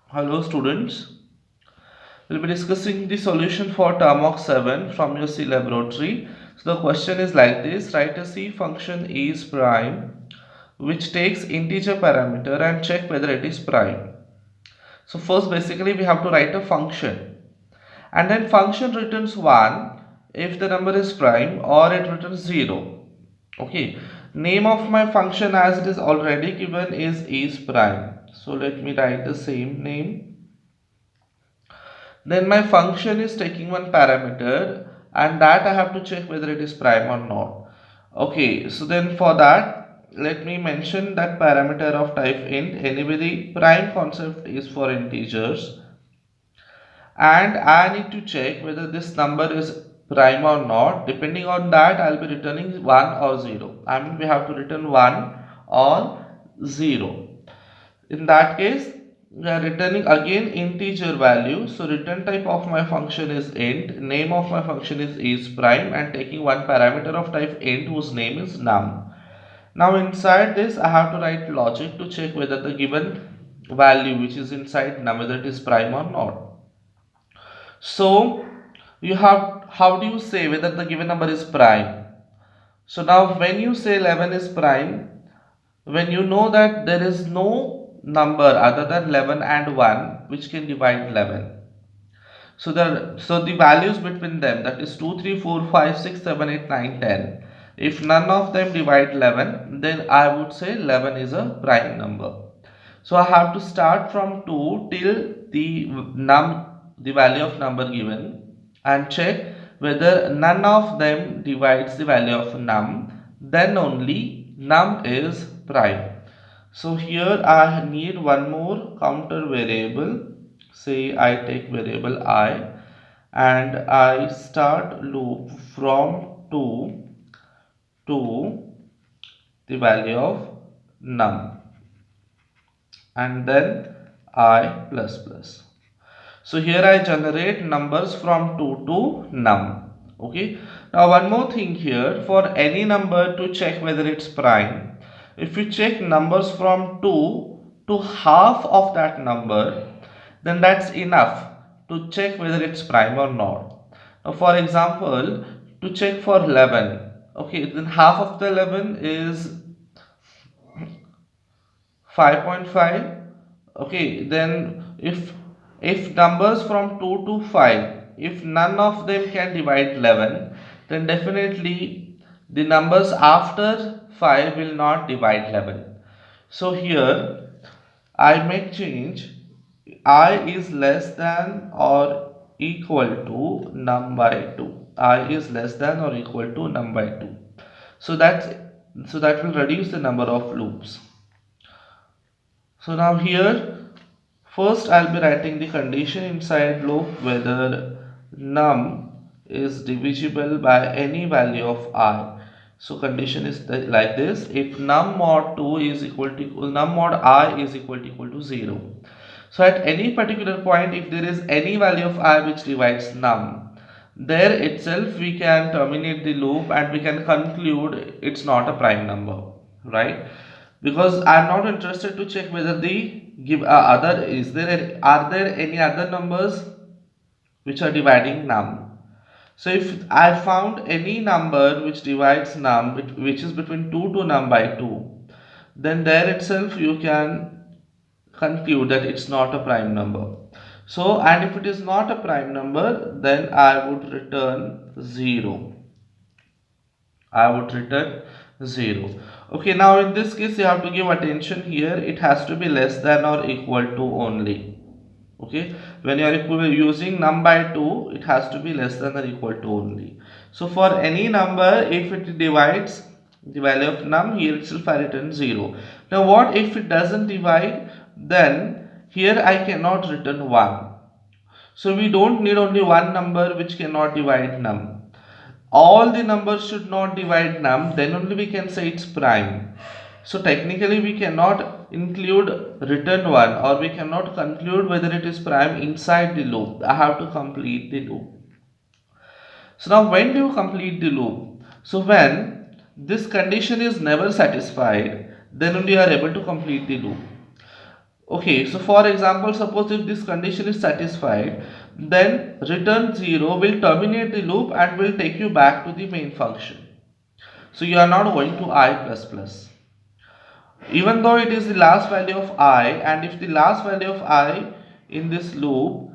Hello students, we'll be discussing the solution for Termworks 7 from your C laboratory. So the question is like this: write a C function is prime which takes integer parameter and check whether it is prime. So first basically we have to write a function, and then function returns 1 if the number is prime, or it returns 0. Okay, name of my function as it is already given is prime. So let me write the same name. Then my function is taking one parameter, and that I have to check whether it is prime or not. Okay, so then for that, let me mention that parameter of type int. Anyway, the prime concept is for integers, and I need to check whether this number is prime or not. Depending on that, I'll be returning 1 or 0. I mean, we have to return 1 or 0. In that case, we are returning again integer value. So return type of my function is int, name of my function is prime, and taking one parameter of type int whose name is num. Now inside this I have to write logic to check whether the given value which is inside num, whether it is prime or not. So you have, how do you say whether the given number is prime? So now when you say 11 is prime, when you know that there is no number other than 11 and 1 which can divide 11. So the values between them, that is 2, 3, 4, 5, 6, 7, 8, 9, 10. If none of them divide 11, then I would say 11 is a prime number. So I have to start from 2 till the value of number given, and check whether none of them divides the value of num, then only num is prime. So here I need one more counter variable. Say I take variable I, and I start loop from 2 to the value of num, and then I plus plus. So here I generate numbers from 2 to num. Okay. Now one more thing here, for any number to check whether it's prime, if you check numbers from 2 to half of that number, then that's enough to check whether it's prime or not. Now for example, to check for 11, okay, then half of the 11 is 5.5. Okay, then if numbers from 2 to 5, if none of them can divide 11, then definitely the numbers after 5 will not divide 11. So here I make change I is less than or equal to num by 2. I is less than or equal to num by 2. So that will reduce the number of loops. So now here, first I'll be writing the condition inside loop whether num is divisible by any value of I. So condition is like this: if num mod 2 is equal to num mod I is equal to 0. So at any particular point, if there is any value of I which divides num, there itself we can terminate the loop and we can conclude it's not a prime number, right? Because I'm not interested to check whether the give other is there are there any other numbers which are dividing num. So if I found any number which divides num which is between 2 to num by 2, then there itself you can conclude that it's not a prime number. So, and if it is not a prime number, then I would return 0. I would return 0. Okay, now in this case you have to give attention here. It has to be less than or equal to only. Okay, when you are using num by 2, it has to be less than or equal to only. So for any number, if it divides the value of num, here itself I return 0. Now what if it doesn't divide? Then here I cannot return 1. So we don't need only one number which cannot divide num. All the numbers should not divide num, then only we can say it's prime. So technically we cannot include return 1, or we cannot conclude whether it is prime inside the loop. I have to complete the loop. So now when do you complete the loop? So when this condition is never satisfied, then only you are able to complete the loop. Okay, so for example, suppose if this condition is satisfied, then return 0 will terminate the loop and will take you back to the main function. So you are not going to I plus plus. Even though it is the last value of I, and if the last value of I in this loop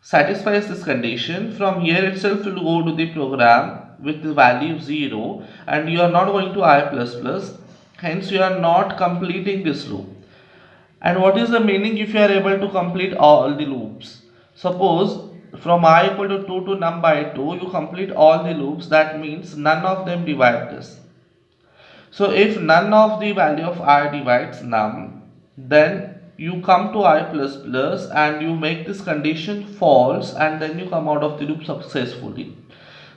satisfies this condition, from here itself you will go to the program with the value 0 and you are not going to I plus plus, hence you are not completing this loop. And what is the meaning if you are able to complete all the loops? Suppose from I equal to 2 to num by 2 you complete all the loops, that means none of them divide this. So if none of the value of I divides num, then you come to I plus plus and you make this condition false and then you come out of the loop successfully.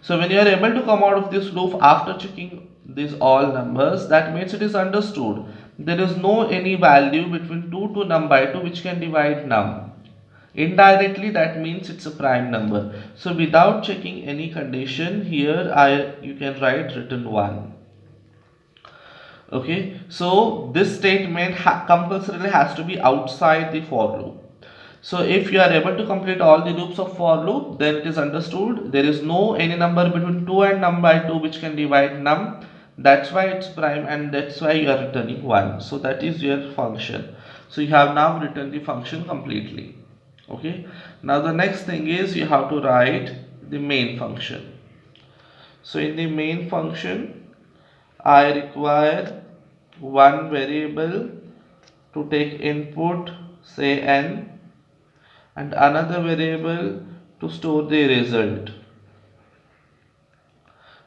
So when you are able to come out of this loop after checking these all numbers, that means it is understood there is no any value between 2 to num by 2 which can divide num. Indirectly that means it's a prime number. So without checking any condition, here you can write return 1. Okay, so this statement compulsorily has to be outside the for loop. So if you are able to complete all the loops of for loop, then it is understood there is no any number between 2 and num by 2 which can divide num. That's why it's prime and that's why you are returning 1. So that is your function. So you have now written the function completely. Okay, now the next thing is you have to write the main function. So in the main function I require one variable to take input, say n, and another variable to store the result.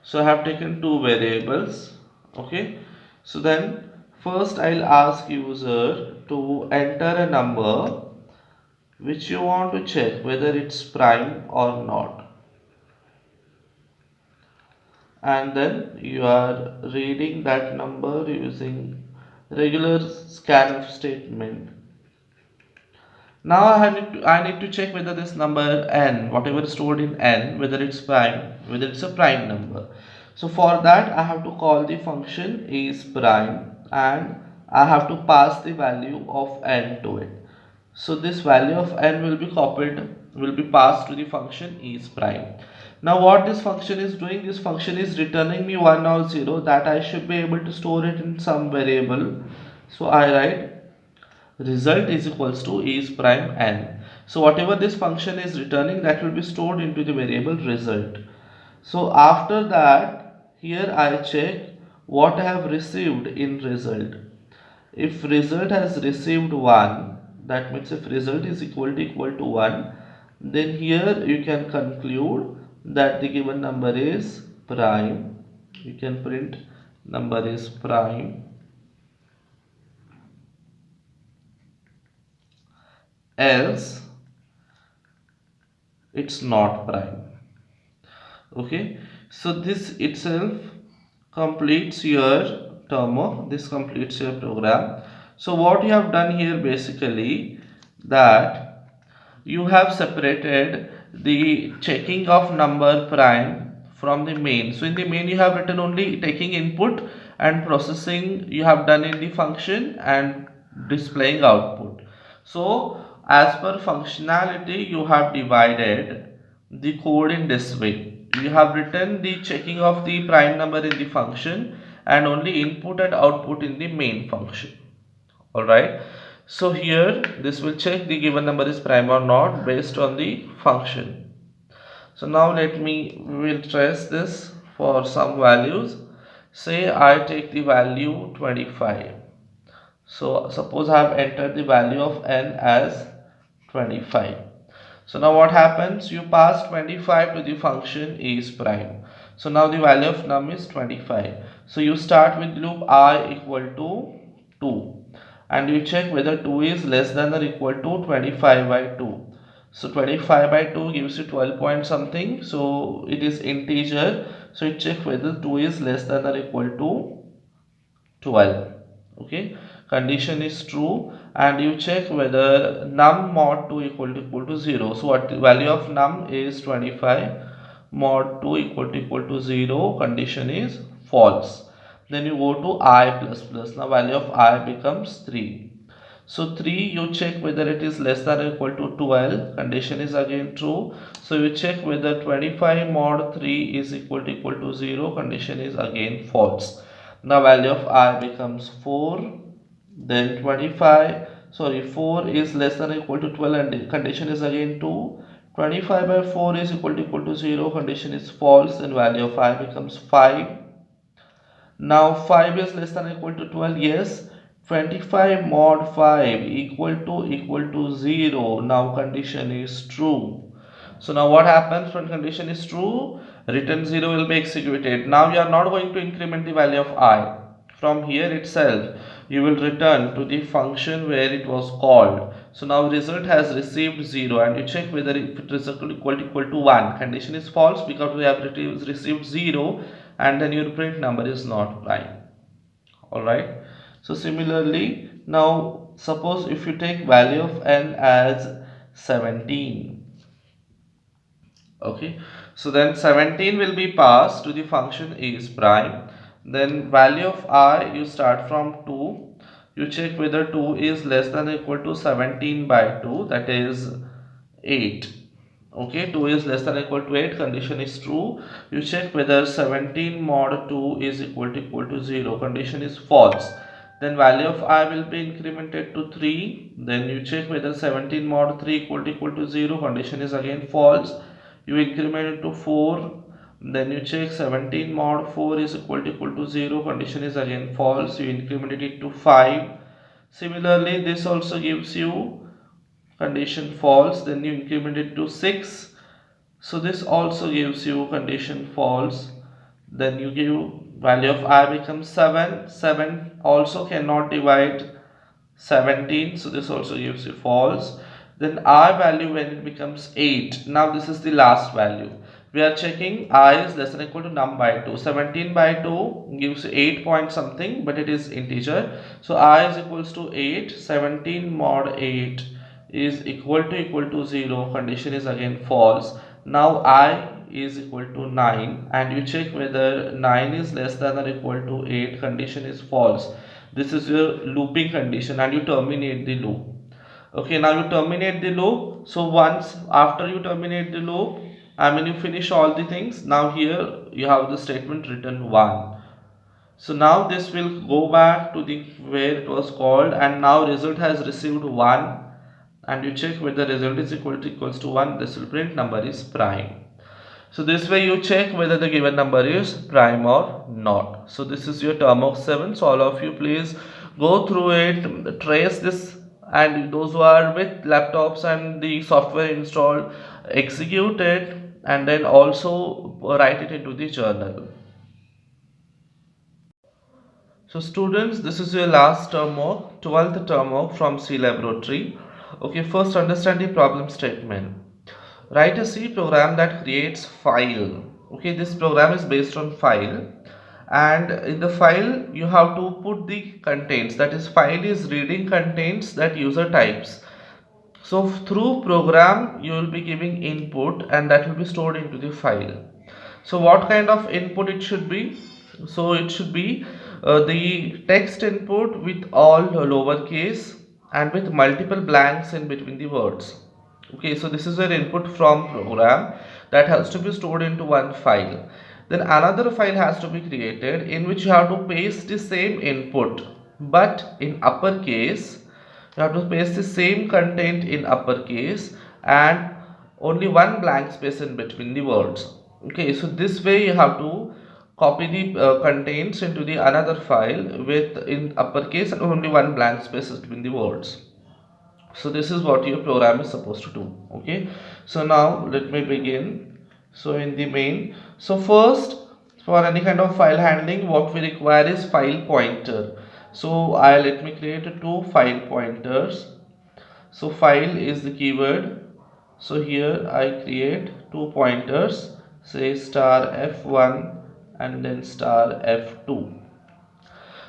So I have taken two variables. Okay, so then first I'll ask user to enter a number which you want to check whether it's prime or not, and then you are reading that number using regular scanf statement. Now I need to check whether this number n, whatever is stored in n, whether it's prime, whether it's a prime number. So for that I have to call the function is prime and I have to pass the value of n to it. So this value of n will be passed to the function is prime. Now what this function is doing, this function is returning me 1 or 0 that I should be able to store it in some variable. So I write result is equals to is prime n. So whatever this function is returning, that will be stored into the variable result. So after that, here I check what I have received in result. If result has received 1, that means if result is equal to 1, then here you can conclude that the given number is prime. You can print number is prime, else it's not prime. Okay, so this itself completes your term, this completes your program. So what you have done here basically, that you have separated the checking of number prime from the main. So in the main you have written only taking input and processing you have done in the function and displaying output. So as per functionality you have divided the code in this way. You have written the checking of the prime number in the function and only input and output in the main function. Alright, so here this will check the given number is prime or not based on the function. So now we will trace this for some values. Say I take the value 25. So suppose I have entered the value of n as 25. So now what happens, you pass 25 to the function is prime. So now the value of num is 25. So you start with loop I equal to 2 and you check whether 2 is less than or equal to 25 by 2. So 25 by 2 gives you 12 point something, so it is integer, so you check whether 2 is less than or equal to 12. Okay, condition is true and you check whether num mod 2 equal to 0. So what the value of num is 25, mod 2 equal to 0, condition is false. Then you go to I plus plus. Now value of I becomes 3. So 3, you check whether it is less than or equal to 12, condition is again true. So you check whether 25 mod 3 is equal to 0, condition is again false. Now value of I becomes 4, then 4 is less than or equal to 12 and condition is again 2. 25 by 4 is equal to 0, condition is false, then value of I becomes 5. Now 5 is less than or equal to 12. Yes. 25 mod 5 equal to 0. Now condition is true. So now what happens when condition is true? Return 0 will be executed. Now you are not going to increment the value of I. From here itself, you will return to the function where it was called. So now result has received 0 and you check whether it is equal to 1. Condition is false because we have received 0 and then your print number is not prime. Alright. So similarly, now suppose if you take value of n as 17. Okay, so then 17 will be passed to the function is prime. Then value of I, you start from 2. You check whether 2 is less than or equal to 17 by 2, that is 8. Okay, 2 is less than or equal to 8, condition is true. You check whether 17 mod 2 is equal to 0, condition is false. Then value of I will be incremented to 3. Then you check whether 17 mod 3 equal to 0, condition is again false. You increment it to 4. Then you check 17 mod 4 is equal to 0, condition is again false. You increment it to 5. Similarly, this also gives you condition false. Then you increment it to 6. So this also gives you condition false. Then you give value of I becomes 7. 7 also cannot divide 17, so this also gives you false. Then I value when it becomes 8. Now this is the last value. We are checking I is less than or equal to num by 2. 17 by 2 gives 8 point something, but it is integer. So I is equals to 8. 17 mod 8 is equal to 0. Condition is again false. Now I is equal to 9 and you check whether 9 is less than or equal to 8. Condition is false. This is your looping condition and you terminate the loop. Okay, now you terminate the loop. So once after you terminate the loop, you finish all the things. Now here you have the statement return 1. So now this will go back to the where it was called and now result has received 1 and you check whether result is equals to 1. This will print number is prime. So this way you check whether the given number is prime or not. So this is your Termworks 7. So all of you please go through it, trace this, and those who are with laptops and the software installed, execute it and then also write it into the journal. So students, this is your last term work, 12th term work from C Laboratory. Okay, first understand the problem statement. Write a C program that creates file. Okay, this program is based on file and in the file you have to put the contents, that is file is reading contents that user types. So through program you will be giving input and that will be stored into the file. So what kind of input it should be? So it should be the text input with all lowercase and with multiple blanks in between the words. Okay, so this is an input from program that has to be stored into one file. Then another file has to be created in which you have to paste the same input but in uppercase. You have to paste the same content in uppercase and only one blank space in between the words. Okay, so this way you have to copy the contents into the another file with in uppercase and only one blank space between the words. So this is what your program is supposed to do. Okay, so now let me begin. So in the main, so first for any kind of file handling what we require is file pointer. So let me create two file pointers. So file is the keyword. So here I create two pointers, say star f1 and then star f2.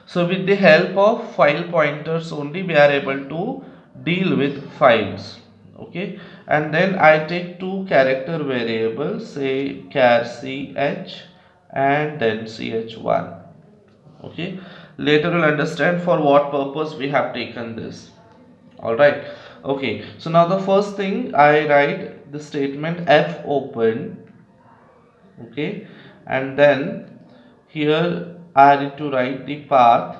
So with the help of file pointers only we are able to deal with files. Okay, and then I take two character variables, say char ch and then ch1. Okay, later we'll understand for what purpose we have taken this. All right. Okay. So now the first thing I write the statement f open. Okay. And then here I need to write the path,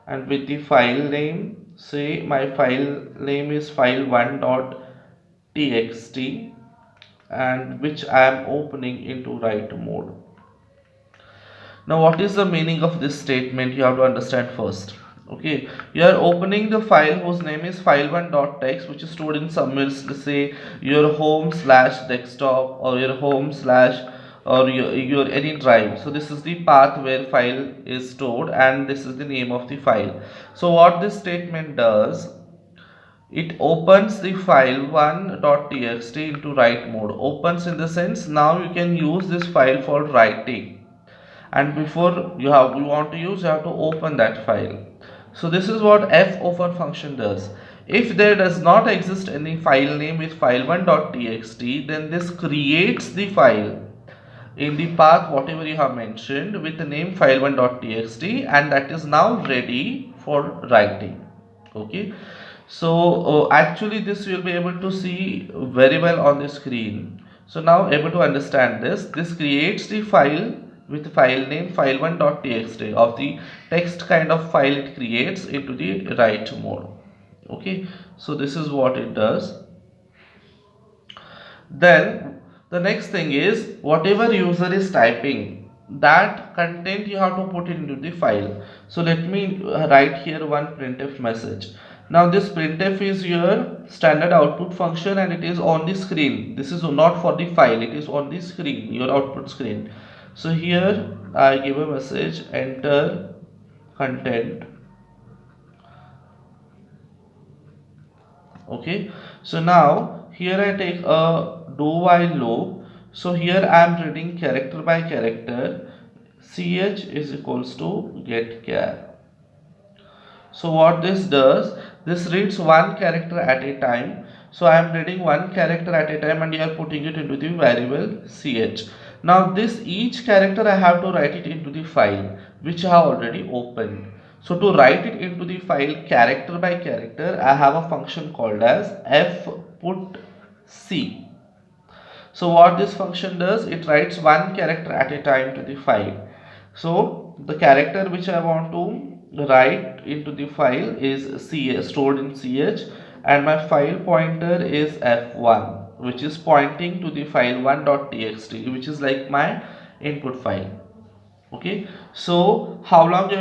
and with the file name, say my file name is file1.txt, and which I am opening into write mode. Now what is the meaning of this statement? You have to understand first. Okay, you are opening the file whose name is file1.txt, which is stored in somewhere, let's say your home slash desktop or your home slash or your any drive. So this is the path where file is stored, and this is the name of the file. So what this statement does, it opens the file 1.txt into write mode. Opens in the sense now you can use this file for writing, and before you want to use, you have to open that file. So this is what f open function does. If there does not exist any file name with file1.txt, then this creates the file in the path whatever you have mentioned with the name file1.txt, and that is now ready for writing. Okay, so actually this you will be able to see very well on the screen. So now able to understand this creates the file with file name file1.txt of the text kind of file it creates into the write mode. Okay, so this is what it does. Then the next thing is, whatever user is typing, that content you have to put into the file. So let me write here one printf message. Now this printf is your standard output function, and it is on the screen. This is not for the file, it is on the screen, your output screen. So here I give a message, enter content. Okay, so now here I take a do while loop. So here I am reading character by character. Ch is equals to get char. So what this does, this reads one character at a time. So I am reading one character at a time, and you are putting it into the variable ch. Now this each character I have to write it into the file which I have already opened. So to write it into the file character by character, I have a function called as fputc. So what this function does, it writes one character at a time to the file. So the character which I want to write into the file is stored in ch, and my file pointer is f1, which is pointing to the file 1.txt, which is like my input file. Okay, so how long you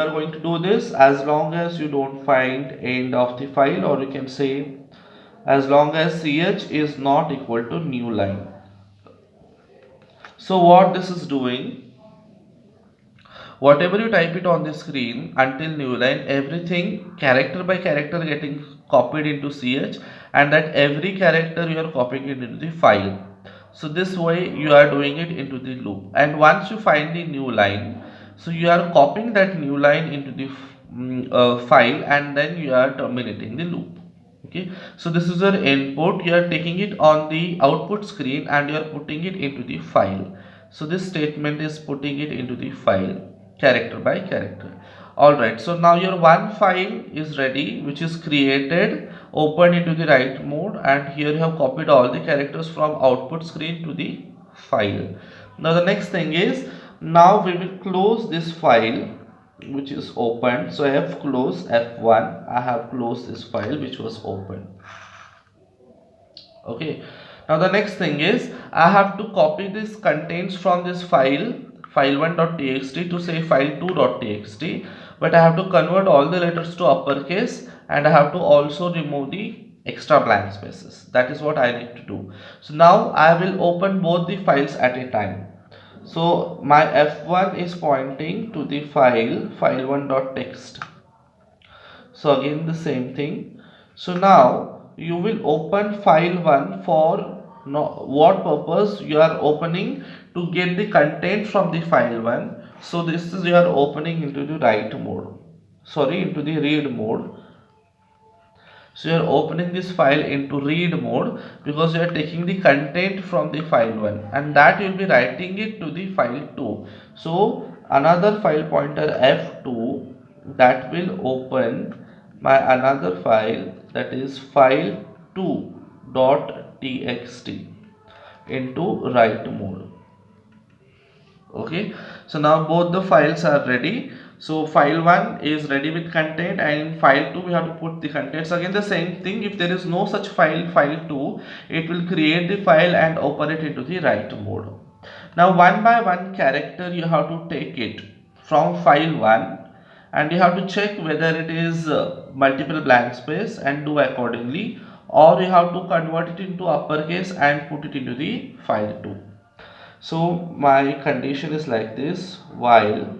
are going to do this? As long as you don't find end of the file, or you can say as long as ch is not equal to new line. So what this is doing, whatever you type it on the screen until new line, everything character by character getting copied into ch, and that every character you are copying it into the file. So this way you are doing it into the loop, and once you find the new line, so you are copying that new line into the file, and then you are terminating the loop. Okay, so this is your input, you are taking it on the output screen and you are putting it into the file. So this statement is putting it into the file character by character. All right, so now your one file is ready, which is created, opened into the write mode, and here you have copied all the characters from output screen to the file. Now the next thing is, now we will close this file which is open. So I have closed f1, I have closed this file which was open. Okay, now the next thing is, I have to copy this contents from this file file1.txt to say file2.txt, but I have to convert all the letters to uppercase, and I have to also remove the extra blank spaces. That is what I need to do. So now I will open both the files at a time. So my f1 is pointing to the file1.txt. So again the same thing. So now you will open file 1 for what purpose? You are opening to get the content from the file 1. So this is you are opening into the write mode. Sorry, into the read mode. So you are opening this file into read mode because you are taking the content from the file 1, and that you will be writing it to the file 2. So another file pointer f2 that will open my another file, that is file2.txt, into write mode. Okay, so now both the files are ready. So file 1 is ready with content, and in file 2 we have to put the contents. Again the same thing, if there is no such file, file 2, it will create the file and open it into the write mode. Now one by one character you have to take it from file 1, and you have to check whether it is multiple blank space and do accordingly, or you have to convert it into uppercase and put it into the file 2. So my condition is like this, while,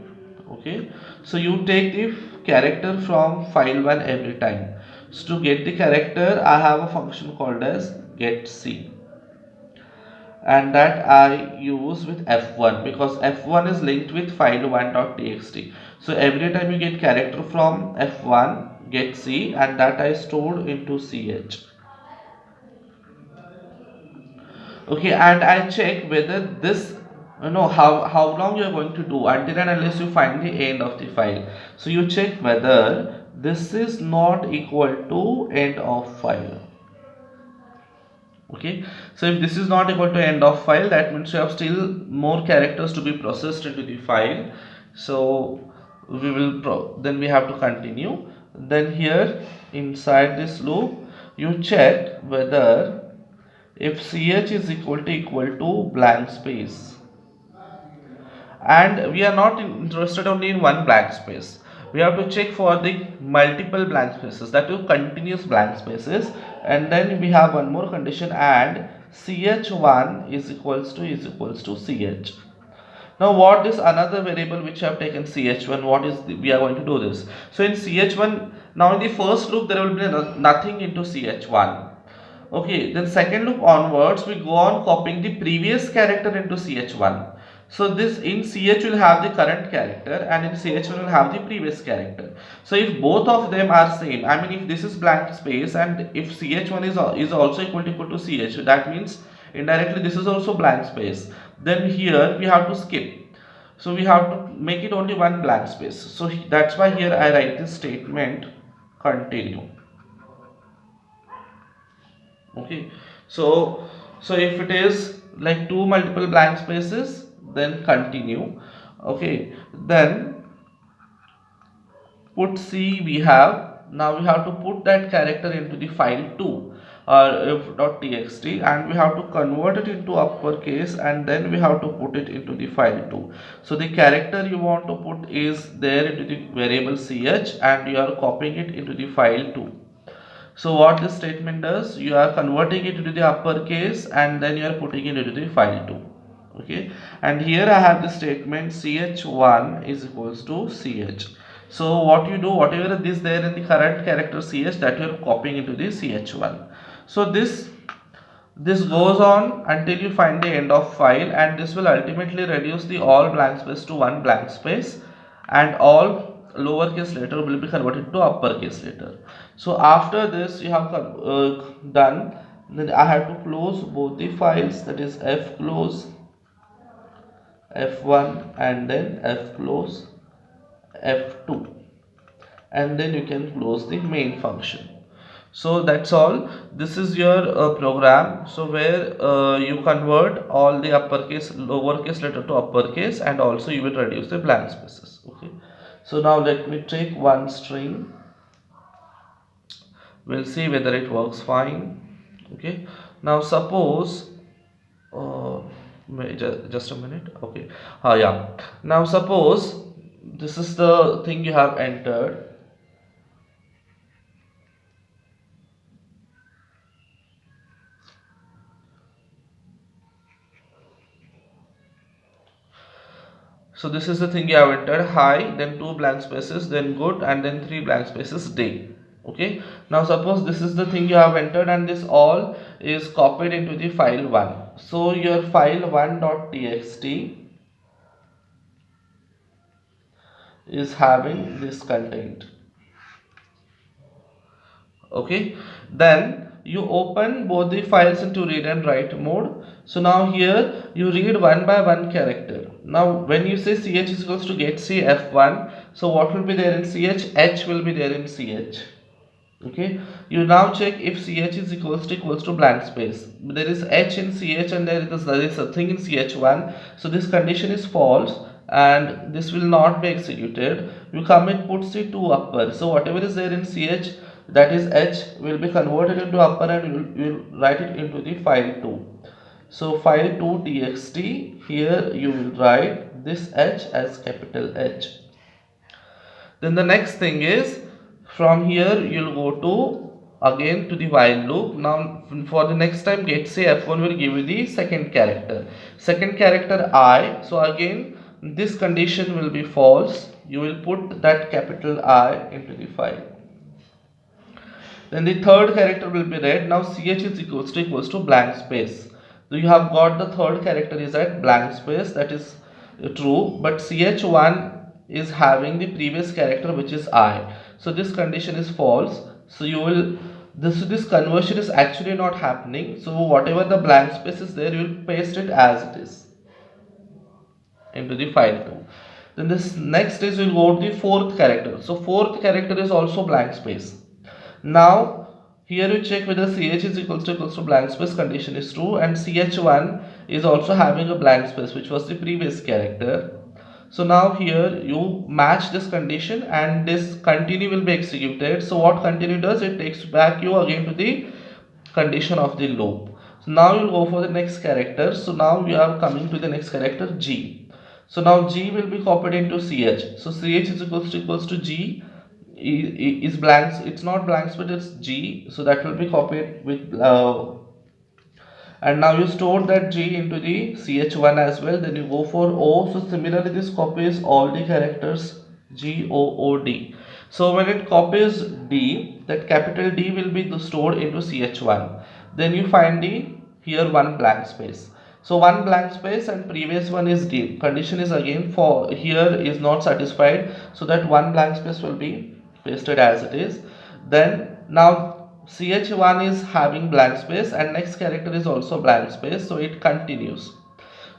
okay, so you take the character from file 1 every time. So to get the character, I have a function called as getC, and that I use with f1, because f1 is linked with file1.txt. So every time you get character from f1, getC, and that I stored into ch. Okay, and I check whether this, how long you are going to do until and unless you find the end of the file. So you check whether this is not equal to end of file. Okay, so if this is not equal to end of file, that means you have still more characters to be processed into the file. So we will then we have to continue. Then here inside this loop, you check whether if ch is equal to blank space, and we are not interested only in one blank space, we have to check for the multiple blank spaces, that is continuous blank spaces, and then we have one more condition, and ch1 is equals to ch. Now what is another variable which I have taken ch1, what is we are going to do this. So in ch1, now in the first loop there will be nothing into ch1. Okay, then second loop onwards we go on copying the previous character into ch1. So this in ch will have the current character, and in ch1 will have the previous character. So if both of them are same, I mean if this is blank space and if ch1 is also equal to ch, that means indirectly this is also blank space. Then here we have to skip. So we have to make it only one blank space. So that's why here I write this statement continue. Okay, so if it is like two multiple blank spaces, then continue. Okay, then put c we have. Now we have to put that character into the file 2 .txt, and we have to convert it into uppercase, and then we have to put it into the file 2. So the character you want to put is there into the variable ch, and you are copying it into the file 2. So what this statement does, you are converting it into the uppercase, and then you are putting it into the file 2. Okay, and here I have the statement ch1 is equals to ch. So what you do, whatever is there in the current character ch, that you are copying into the ch1. So this goes on until you find the end of file, and this will ultimately reduce the all blank space to one blank space, and all lowercase letter will be converted to uppercase letter. So after this you have done, then I have to close both the files, that is f close f1 and then f close f2, and then you can close the main function. So that's all. This is your program, so where you convert all the uppercase lowercase letter to uppercase, and also you will reduce the blank spaces. Okay, so now let me take one string, we'll see whether it works fine. Okay, now suppose just a minute. Okay, yeah, now suppose this is the thing you have entered. So this is the thing you have entered, hi, then two blank spaces, then good, and then three blank spaces, day. Okay, now suppose this is the thing you have entered, and this all is copied into the file 1. So your file 1.txt is having this content. Okay, then you open both the files into read and write mode. So now here you read one by one character. Now when you say ch is equals to get c f1, so what will be there in ch? H will be there in ch. Okay, you now check if ch is equals to blank space. There is h in ch and there is a thing in ch1, so this condition is false and this will not be executed. You come and put c2 upper, so whatever is there in ch, that is h, will be converted into upper and you'll write it into the file 2. So file 2 txt, here you will write this h as capital H. Then the next thing is, from here you'll go to again to the while loop. Now for the next time, get say f1 will give you the second character I. So again this condition will be false. You will put that capital I into the file. Then the third character will be read. Now ch is equals to blank space. So you have got the third character is at blank space, that is true, but ch1 is having the previous character which is I. So this condition is false. So you will this conversion is actually not happening. So whatever the blank space is there, you will paste it as it is into the file 2. Then this next is we'll go to the fourth character. So fourth character is also blank space. Now here you check whether ch is equals to blank space condition is true, and ch1 is also having a blank space which was the previous character. So now here you match this condition and this continue will be executed. So what continue does, it takes back you again to the condition of the loop. So now you'll go for the next character. So now we are coming to the next character G. So now G will be copied into CH. So CH is equals to G is blanks. It's not blanks, but it's G. So that will be copied with and now you store that G into the ch1 as well. Then you go for O. So similarly this copies all the characters G O O D. So when it copies D, that capital D will be stored into ch1. Then you find the here one blank space. So one blank space and previous one is D. Condition is again for here is not satisfied, so that one blank space will be pasted as it is. Then now ch1 is having blank space and next character is also blank space, so it continues.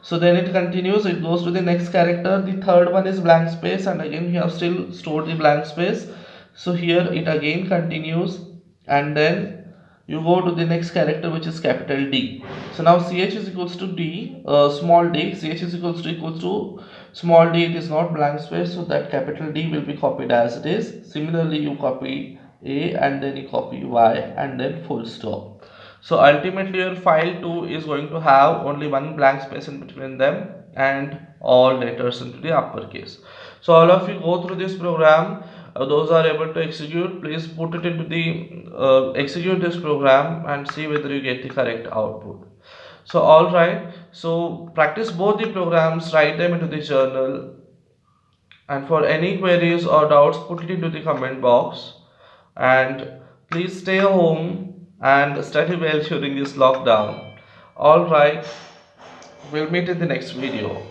So then it continues, it goes to the next character. The third one is blank space and again you have still stored the blank space, so here it again continues and then you go to the next character which is capital D. So now ch is equals to D, small d, ch is equals to small d, it is not blank space, so that capital D will be copied as it is. Similarly you copy A and then you copy Y and then full stop. So ultimately your file 2 is going to have only one blank space in between them and all letters into the uppercase. So all of you go through this program. Those are able to execute, please put it into the execute this program and see whether you get the correct output. So alright, so practice both the programs, write them into the journal, and for any queries or doubts put it into the comment box, and please stay home and study well during this lockdown. Alright, we'll meet in the next video.